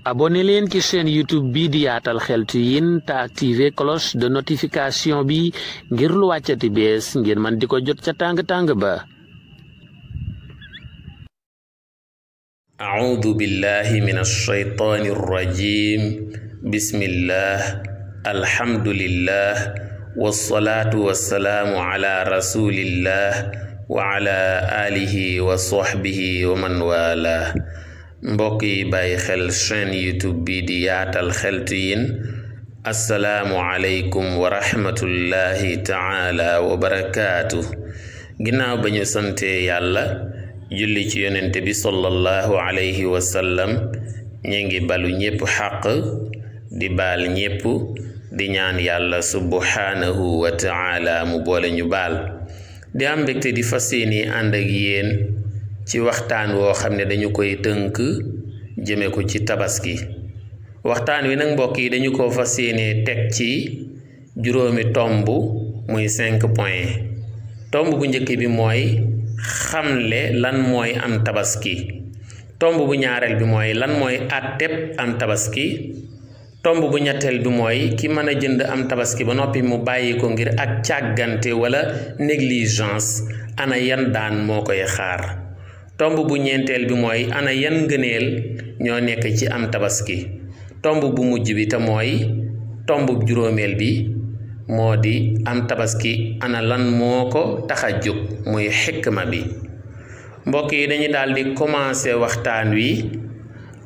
abonné leen ci chaîne YouTube bi di Yaatal Xeltu Yin te activé cloche de notification bi ngir lu wàccati bees ngir man di ko jot ca tàng-tàng ba. A'uudu billahi minash shaytaanir rajiim. Bismillah, alhamdulillah, wassalaatu wassalaamu ala rasulillah wa ala alihi wa sahbihi wa man wala. mbokk yi bàyyi xel chaîne YouTube bi di Yaatal Xeltu Yin, assalaamu aleykum wa rahmatullahi taala wa barakaatu. ginnaaw ba ñu sante yàlla julli ci yonente bi sallallahu alayhi wa sallam, ñu ngi balu ñépp xaq di baal ñépp di ñaan yàlla subhanahu wa taala mu boole ñu baal. di am mbégte di fas yéene ànd ak yéen ci waxtaan woo xam ne dañu koy tënk jëme ko ci tabaski. waxtaan wi nag mbokk yi dañu ko fas yéene teg ci juróomi tomb, muy 5 points. tomb bu njëkk bi mooy xamle lan mooy am tabaski. tomb bu ñaareel bi mooy lan mooy àtteb am tabaski. tomb bu ñetteel bi mooy ki mën a jënd am tabaski ba noppi mu bàyyi ko ngir ak càggante wala négligence, ana yan daan moo koy xaar. tomb bu ñeenteel bi mooy ana yan ngëneel ñoo nekk ci am tabaski. tomb bu mujj bi te mooy tomb bu juróomeel bi moo di am tabaski ana lan moo ko tax a jóg, muy xikma bi. mbokk yi dañuy daal di commencer waxtaan wi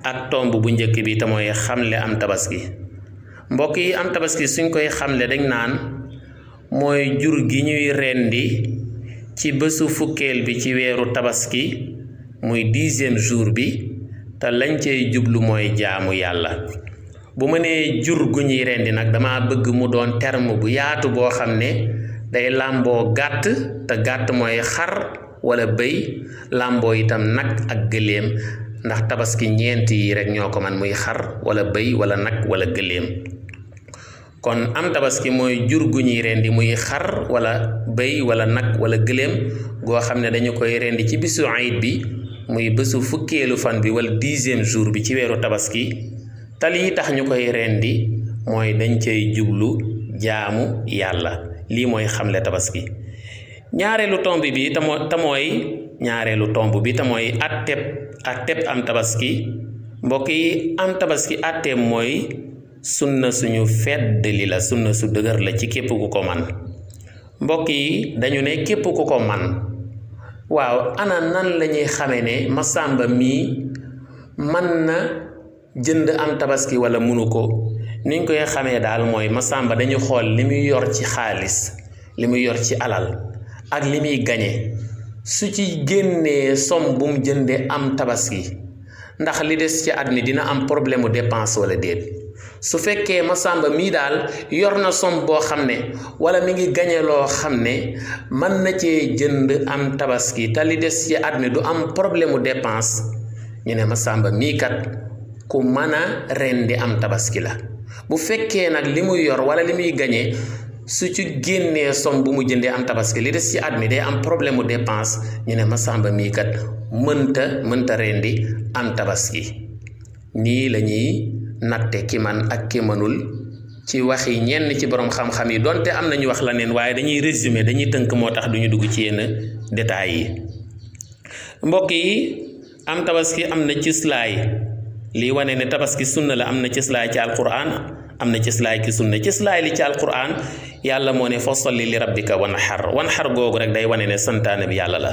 ak tomb bu njëkk bi te mooy xamle am tabaski. mbokk yi am tabaski suñ koy xamle dañ naan mooy jur gi ñuy rendi ci bésu fukkeel bi ci weeru tabaski, muy 10e jour bi, te lañ cey jublu mooy jaamu yàlla. bu ma nee jur gu ñuy rendi nag dama bëgg mu doon terme bu yaatu boo xam ne day làmboo gàtt, te gàtt mooy xar wala bëy, làmboo itam nag ak gëléem, ndax tabaski ñeent yi rek ñoo ko man, muy xar wala bëy wala nag wala gëléem. kon am tabaski mooy jur gu ñuy rendi muy xar wala bëy wala nag wala gëléem goo xam ne dañu koy rendi ci bisu ayit bi, muy bésu fukkeelu fan bi wala 10e jour bi ci weeru tabaski. te lii tax ñu koy rendi mooy dañ cay jublu jaamu yàlla. lii mooy xamle tabaski. ñaareelu tomb bi te mooy atteb am tabaski. mbokk yi am tabaski atteem mooy sunna suñu fedd li la, sunna su dëgër la ci képp ku ko man. mbokk yi dañu ne képp ku ko man. waaw ana nan la ñuy xamee ne Masamba mii man na jënd am tabaski wala munu ko? niñ koy xamee daal mooy Masamba dañu xool li muy yor ci xaalis, li muy yor ci alal ak li muy gañe. su ci génnee somme bu mu jënde am tabaski, ndax li des ci at mi dina am problème mu dépense wala déet. su fekkee Masamba mii daal yor na somme boo xam ne wala mi ngi gañe loo xam ne mën na cee jënd am tabaski te li des ci at mi du am problème mu dépense, ñu ne Masamba mii kat ku mën a rendi am tabaski la. bu fekkee nag li muy yor wala li muy gañe su ci génnee somme bu mu jëndee am tabaski li des ci at mi day am problème mu dépense, ñu ne Masamba mii kat mënta rendi am tabaski. nii la ñuy natte ki man ak ki mënul ci waxi ñenn ci borom xam-xam yi, donte am nañu wax la neen, waaye dañuy résumé, dañuy tënk, moo tax duñu dugg ci yenn détails yi. mbokk yi am tabaski am na cëslaay. lii wane ne tabaski sunna la, am na cëslaay ci alquran, am na cëslaay ci sunna. cëslaay li ci alquran yàlla moo ne fa salli li rabbika wanhar googu rek day wane ne santaane bi yàlla la.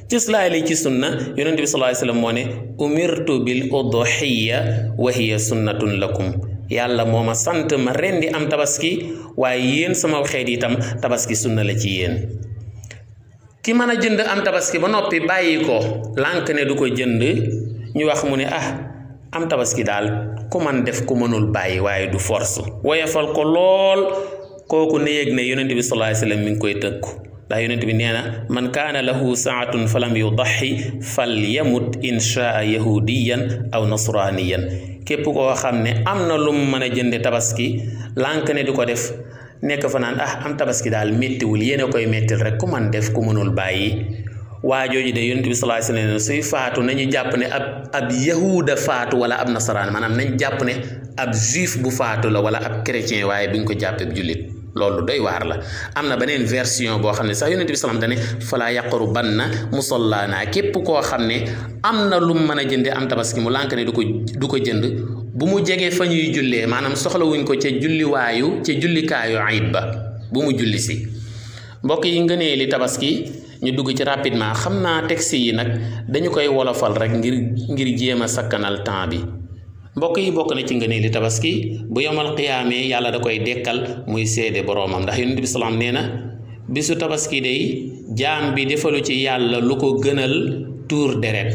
cëslaay li ci sunna yonent bi sallallahu alayhi wasallam moo ne umirtu bil udhiya wa hiya sunnatun lakum. yàlla moo ma sant ma rendi am tabaski, waaye yéen sama xeet itam tabaski sunna la ci yéen. ki mën a jënd am tabaski ba noppi bàyyi ko lànk ne du ko jënd, ñu wax mu ne am tabaski daal ku man def ku mënul bàyyi, waaye du force, woyofal ko lool. kooku ne yëg ne yonent bi sallallahu alayhi wasallam mi ngi koy tëkku, ndax yonent bi nee na man kaana lahu saatun falam yudaxi falyamut inshaa yahudiyan aw nasraniyan. képp koo xam ne am na lu mu mën a jënde tabaski lànk ne du ko def, nekk fa naan am tabaski daal méttiwul, yéen a koy méttil rek, ku man def ku mënul bàyyi, waa jooju de yonent bi sallallahu alayhi wasallam suy faatu nañu jàpp ne ab yahuda faatu wala ab nasaraan maanaam nañ jàpp ne ab juif bu faatu la wala ab chrétien waaye bi ñu ko jàppee ab jullit loolu doy waar la. am na beneen version boo xam ne sax yonent bi sallam dane falaa yaqrubanna musallaana képp koo xam ne am na lu mu mën a jënde am tabaski mu lànk ne du ko jënd bu mu jegee fa ñuy jullee maanaam soxlawuñ ko ca jullikaayu ayit ba bu mu julli si. mbokk yi ngënee li tabaski ñu dugg ci rapidement xam naa texte yi nag dañu koy wolofal rek ngir jéem a sakkanal temps bi. mbokk yi bokk na ci ngënee li tabaski bu yomal qiyaamee yàlla da koy dekkal muy seede boroomam ndax yonent bi salaam nee na bisu tabaski day jaam bi defalu ci yàlla lu ko gënal tuur deret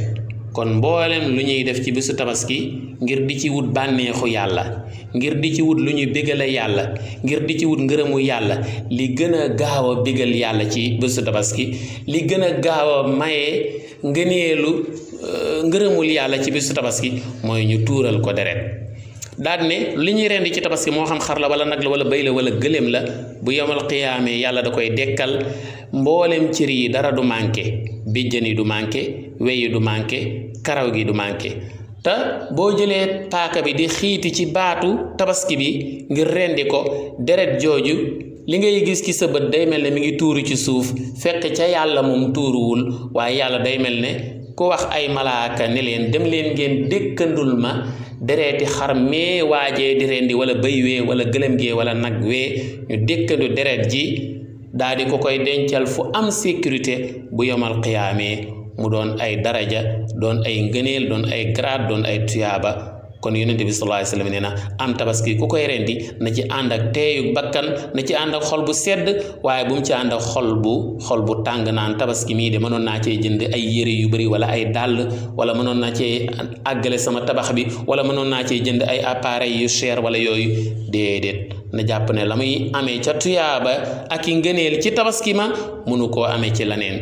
kon mboolem lu ñuy def ci bisu tabaski ngir di ci wut bànneexu yàlla ngir di ci wut lu ñuy bégale yàlla ngir di ci wut ngërëmu yàlla li gën a gaaw a bégal yàlla ci bisu tabaski li gën a gaaw a maye ngëneelu ngërëmul yàlla ci bisu tabaski mooy ñu tuural ko deret daal ne li ñuy rendi ci tabaski moo xam xar la wala nag la wala bëy la wala gëléem la bu yomal qiyaamee yàlla da koy dekkal mboolem cër yi dara du manqué béjjën yi du manqué wey yi du manqué karaw gi du manqué te boo jëlee paaka bi di xiiti ci baatu tabaski bi ngir rendi ko deret jooju li ngay gis ci sa bët day mel ne mi ngi tuuru ci suuf fekk ca yàlla moom tuuruwul waaye yàlla day mel ne ku wax ay malaaka ne leen dem leen ngeen dékkandul ma dereeti xar mee waajee di rendi wala bëy wee wala gëlëm gee wala nag wee ñu dékkandu deret ji daal di ko koy dencal fu am sécurité bu yomal qiyaamee mu doon ay daraja doon ay ngëneel doon ay grade doon ay tuyaaba kon yonent bi sallallahu alayhi wasallam nee na am tabaski ku koy rendi na ci ànd ak teeyu bakkan na ci ànd ak xol bu sedd waaye bu mu ci ànd ak xol bu tàng naan tabaski mii de mënoon naa cee jënd ay yére yu bari wala ay dàll wala mënoon naa cee àggale sama tabax bi wala mënoon naa cee jënd ay appareils yu cher wala yooyu déedéet na jàpp ne la muy amee ca tuyaaba ak i ngëneel ci tabaski ma mënu koo amee ci leneen.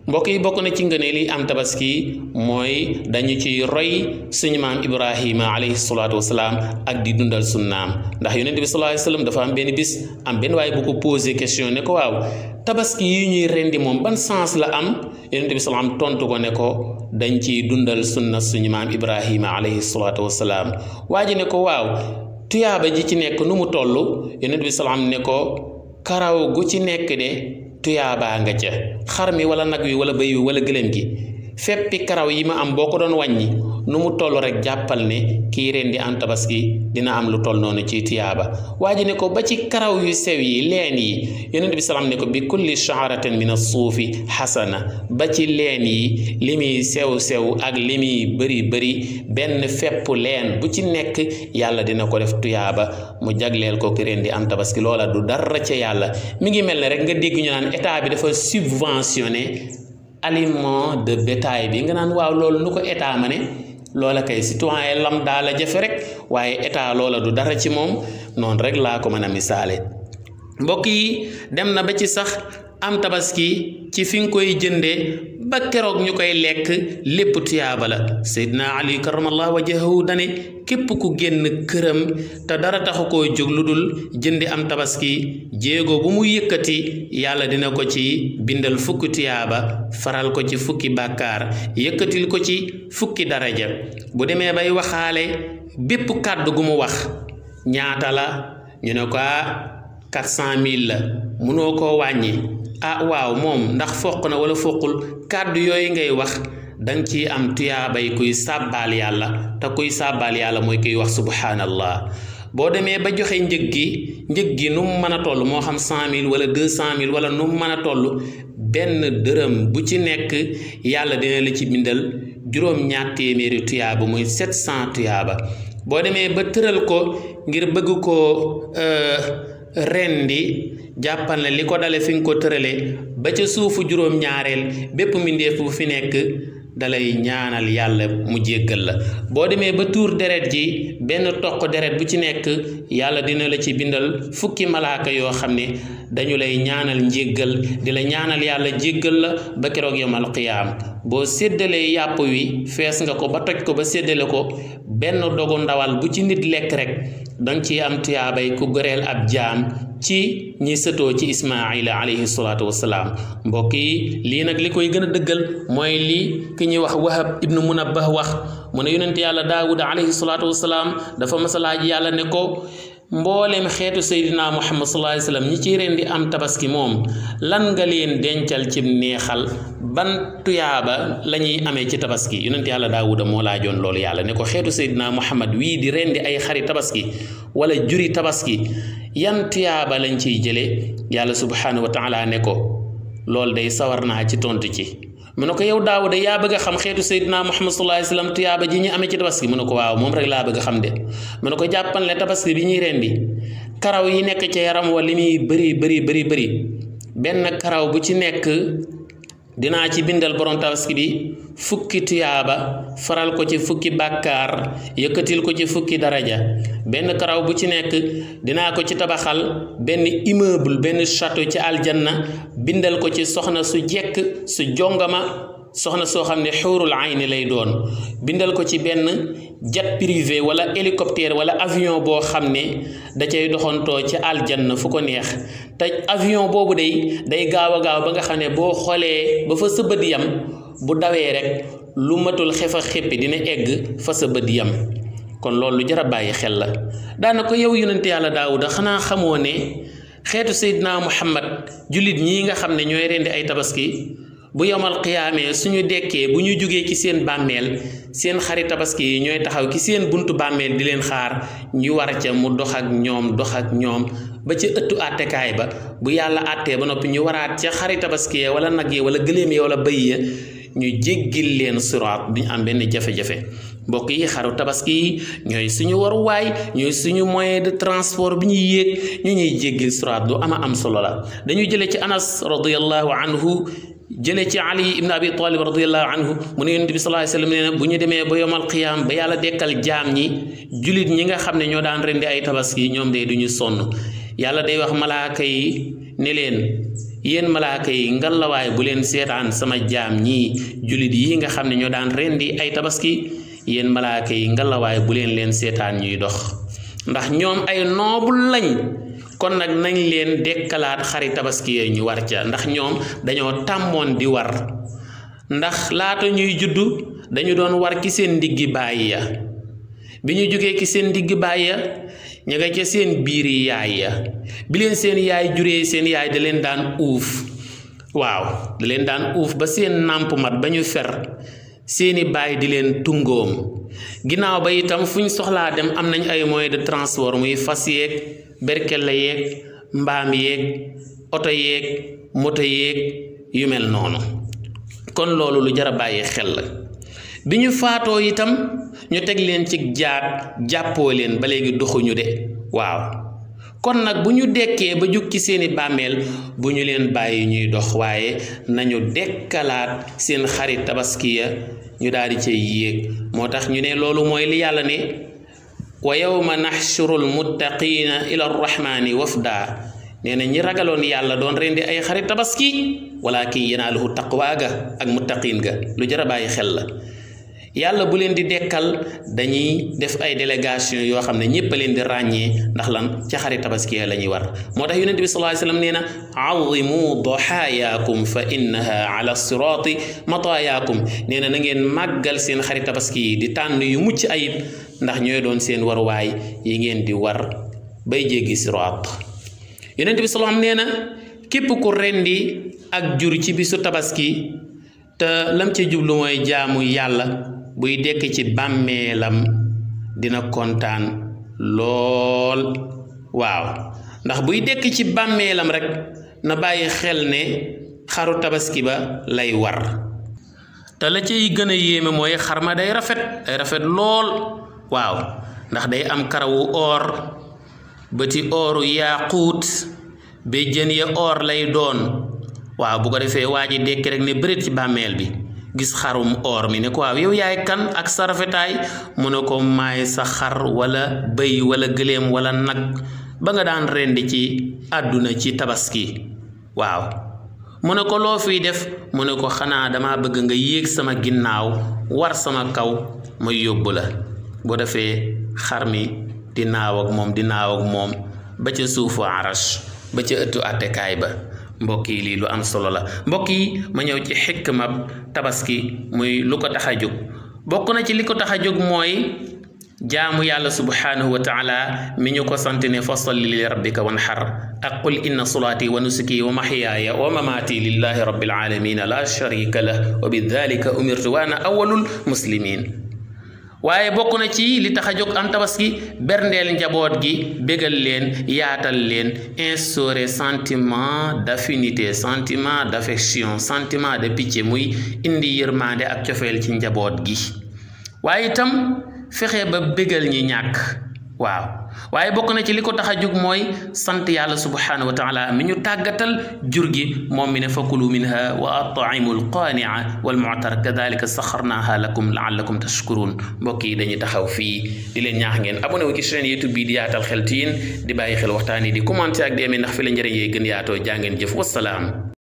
mbokk yi bokk na ci ngëneel yi am tabaski mooy dañu ci roy suñu maam Ibrahima alayhi salaatu wasalaam ak di dundal sunnaam ndax yonent bi sallallahu alayhi wasallam dafa am benn bis am benn waaye bu ko posé question ne ko waaw tabaski yi ñuy rendi moom ban sens la am yonent bi salaam tontu ko ne ko dañ ciy dundal sunna suñu maam Ibrahima alayhi salaatu wasalaam waa ji ne ko waaw tuyaaba ji ci nekk nu mu toll yonent bi salaam ne ko karaw gu ci nekk de tuyaabaa nga ca xar mi wala nag wi wala bëy wi wala gëléem gi feppi karaw yi ma am boo ko doon wàññi nu mu toll rek jàppal ne kii rendi am tabaski dina am lu toll noonu ci tuyaaba waa ji ne ko ba ci karaw yu sew yi leen yi yonent bi salaam ne ko bi kulli sha'ratin min as-suufi xasana ba ci leen yi li muy sew-sew ak li muy bëri benn fepp leen bu ci nekk yàlla dina ko def tuyaaba mu jagleel ko ki rendi am tabaski loola du dara ca yàlla mi ngi mel ne rek nga dégg ñu naan état bi dafa subventionné aliment de bétail bi nga naan waaw loolu nu ko état ma ne loola kay citoyen lambda la jafe rek waaye état loola du dara ci moom noonu rek laa ko mën a misaale. mbokk yi dem na ba ci sax am tabaski ci fi nga koy jëndee ba keroog ñu koy lekk lépp tuyaaba la Seydina Ali karamallahu wajhahu dane képp ku génn këram te dara taxu koo jóg lu dul jëndi am tabaski jéego bu mu yëkkati yàlla dina ko ci bindal fukki tuyaaba faral ko ci fukki bàkkaar yëkkatil ko ci fukki daraja bu demee bay waxaale bépp kàddu gu mu wax ñaata la ñu ne ko 400 000 la mënoo koo wàññi waaw moom ndax foq na wala foqul kàddu yooyu ngay wax danga ci am tuyaabay kuy sàbbaal yàlla te kuy sàbbaal yàlla mooy kuy wax subhaanallah boo demee ba joxe njëg gi nu mu mën a toll moo xam 100 000 wala 200 000 wala nu mu mën a toll benn dërëm bu ci nekk yàlla dina la ci bindal juróom-ñaar téeméeri tuyaaba muy 700 tuyaaba boo demee ba tëral ko ngir bëgg koo rendi jàppal ne li ko dale fi nga ko tëralee ba ca suufu juróom-ñaareel bépp mbindeef bu fi nekk dalay ñaanal yàlla mu jéggal la boo demee ba tuur deret ji benn toq deret bu ci nekk yàlla dina la ci bindal fukki malaaka yoo xam ne dañu lay ñaanal njéggal di la ñaanal yàlla jéggal la ba keroog yawmal qiyaam boo séddalee yàpp wi fees nga ko ba toj ko ba séddale ko benn dogu ndawal bu ci nit lekk rek danga ci am tuyaabay ku goreel ab jaam ci ñi sëtoo ci Ismaila alayhi salaatu wassalaam mbokk yi lii nag li koy gën a dëggal mooy li ki ñuy wax Wahab ibnu Munabbah wax mu ne yonent yàlla Daawuda alayhi salaatu wassalaam dafa mas a laaj yàlla ne ko mboolem xeetu Seydina Muhammad sallallahu alayhi wasallam ñi ciy rendi am tabaski moom lan nga leen dencal ci neexal ban tuyaaba la ñuy amee ci tabaski yonent yàlla Daawuda moo laajoon loolu yàlla ne ko xeetu Seydina Muhammad wii di rendi ay xari tabaski wala juri tabaski yan tuyaaba lañ ciy jële yàlla subhanahu wa taala ne ko loolu day sawar naa ci tontu ci mu ne ko yow Daawuda yaa bëgg a xam xeetu Seydina Muhammad sallallahu alayhi wasallam tuyaaba ji ñu amee ci tabaski mu ne ko waaw moom rek laa bëgg a xam de mu ne ko jàppal ne tabaski bi ñuy rendi karaw yi nekk ci yaram wa li muy bëri benn karaw bu ci nekk dinaa ci bindal borom tabaski bi fukki tuyaaba faral ko ci fukki bàkkaar yëkkatil ko ci fukki daraja benn karaw bu ci nekk dinaa ko ci tabaxal benn immeuble benn château ci aljanna bindal ko ci soxna su jekk su jongama soxna soo xam ne xuurul ayni lay doon bindal ko ci benn jet privé wala hélicoptère wala avion boo xam ne da cay doxantoo ci aljanna fu ko neex te avion boobu day gaaw a gaaw ba nga xam ne boo xoolee ba fa sa bët yam bu dawee rek lu matul xefa xéppi dina egg fa sa bët yam kon loolu lu jar a bàyyi xel la daana ko yow yonent yàlla Daawuda xanaa xamoo ne xeetu Seydina Muhammad jullit ñii nga xam ne ñooy rendi ay tabaski bu yomal qiyaamee suñu dekkee bu ñu jógee ci seen bàmmeel seen xari tabaski yi ñooy taxaw ci seen buntu bàmmeel di leen xaar ñu war ca mu dox ak ñoom ba ca ëttu àttekaay ba bu yàlla àttee ba noppi ñu waraat ca xari tabaski ya wala nag ya wala gëléem ya wala bëy ya ñu jéggil leen siraat duñu am benn jafe-jafe mbokk yi xaru tabaski yi ñooy suñu waruwaay ñooy suñu moyen de transport bi ñuy yéeg ñu ñuy jéggil siraat lu am solo la dañuy jëlee ci Anas radiyallahu anhu jëlee ci Ali ibn Abi Talib radiyallahu anhu mu ne yonent bi sallallahu alayhi wasallam nee na bu ñu demee ba yomal qiyaam ba yàlla dekkal jaam ñi julit ñi nga xam ne ñoo daan rendi ay tabaski ñoom de duñu sonn yàlla day wax malaaka yi ne leen yéen malaaka yi ngalawaay bu leen seetaan sama jaam ñii julit yi nga xam ne ñoo daan rendi ay tabaski yéen malaaka yi ngalawaay bu leen seetaan ñuy dox ndax ñoom ay noobul lañ kon nag nañ leen dekkalaat xari tabaski yee ñu war ca ndax ñoom dañoo tàmmoon di war ndax laata ñuy juddu dañu doon war ci seen ndiggi baay ya bi ñu jógee ci seen ndiggi baay ya ña nga ca seen biiri yaay ya bi leen seen yaay juree seen yaay da leen daan uuf waaw da leen daan uuf ba seen nàmp mat ba ñu fer seeni baay di leen tungoom ginnaaw ba itam fu ñu soxlaa dem am nañ ay moyens de transport muy fas yeeg berkelle yeeg mbaam yeeg oto yeeg moto yeeg yu mel noonu kon loolu lu jar a bàyyi xel la bi ñu faatoo itam ñu teg leen ci jaat jàppoo leen ba léegi doxuñu de waaw kon nag bu ñu dekkee ba jug ci seeni bàmmeel bu ñu leen bàyyi ñuy dox waaye nañu dekkalaat seen xarit tabaski ya ñu daal di cay yéeg moo tax ñu ne loolu mooy li yàlla ne wa yawma naxshuru almuttaqiina ila arrahmani wafda nee na ñi ragaloon yàlla doon rendi ay xarit tabaski walakin yanaaluhu taqwa ga ak muttaqiin ga lu jar a bàyyi xel la yàlla bu leen di dekkal dañuy def ay délégation yoo xam ne ñépp a leen di ràññee ndax lan ca xarit tabaski la ñuy war moo tax yonent bi sallallahu alayhi wasallam nee na azimu doxaayaakum fa innaha ala siraati mataayaakum nee na ngeen màggal seen xarit tabaski yi di tànn yu mucc ayib ndax ñooy doon seen waruwaay yi ngeen di war bay jéggi siraat yonent bi sallallahu alayhi wasallam nee na képp ku rendi ak jur ci bisu tabaski te lam ci jublu mooy jaamu yàlla buy dekk ci bàmmeelam dina kontaan lool waaw ndax buy dekk ci bàmmeelam rek na bàyyi xel ne xaru tabaski ba lay war te la cay gën a yéeme mooy xar ma day rafet lool waaw ndax day am karawu or bëti ooru yaaquut ba jën ya or lay doon waaw bu ko defee waa ji dekk rek ne bëreet ci bàmmeel bi gis xarum or mi ne ko waaw yow yaay kan ak sa rafetaay mu ne ko maay sa xar wala bëy wala gëléem wala nag ba nga daan rendi ci àdduna ci tabaski waaw mu ne ko loo fiy def mu ne ko xanaa dama bëgg nga yéeg sama ginnaaw war sama kaw ma yóbbu la boo defee xar mi di naaw ak moom ba ca suufu arash ba ca ëttu àttekaay ba mbokk yi lii lu am solo la mbokk yi ma ñëw ci xikma tabaski muy lu ko tax a jóg bokk na ci li ko tax a jóg mooy jaamu yàlla subhanahu wa taala mi ñu ko sant ne fa salli li rabbika wanhar ak qul inna salaati wa nusuki wa mahyaaya wa mamaati lillahi rabbil alamin la sharika lah wa bidhalika umirtu wa ana awwalul muslimin waaye bokk na ci li tax a jóg am tabaski berndeel njaboot gi bégal leen yaatal leen instaurer sentiment d'affinité sentiment d'affection sentiment de pitié muy indi yërmande ak cofeel ci njaboot gi waaye itam fexe ba bégal ñi ñàkk waaw waaye bokk na ci li ko tax a jóg mooy sant yàlla subhanahu wa taala mi ñu tàggatal jur gi moom mi ne fakulu minha wa at'imu alqaani'a wal mu'tar kadhalika saxarnaha lakum la'allakum tashkurun mbokk yi dañuy taxaw fii di leen ñaax ngeen abonné wu ci chaîne YouTube bi di Yaatal Xeltu Yin di bàyyi xel waxtaan yi di commenter ak di aimé ndax fi la njëriñ yee gën yaatoo jaa ngeen jëf wassalaam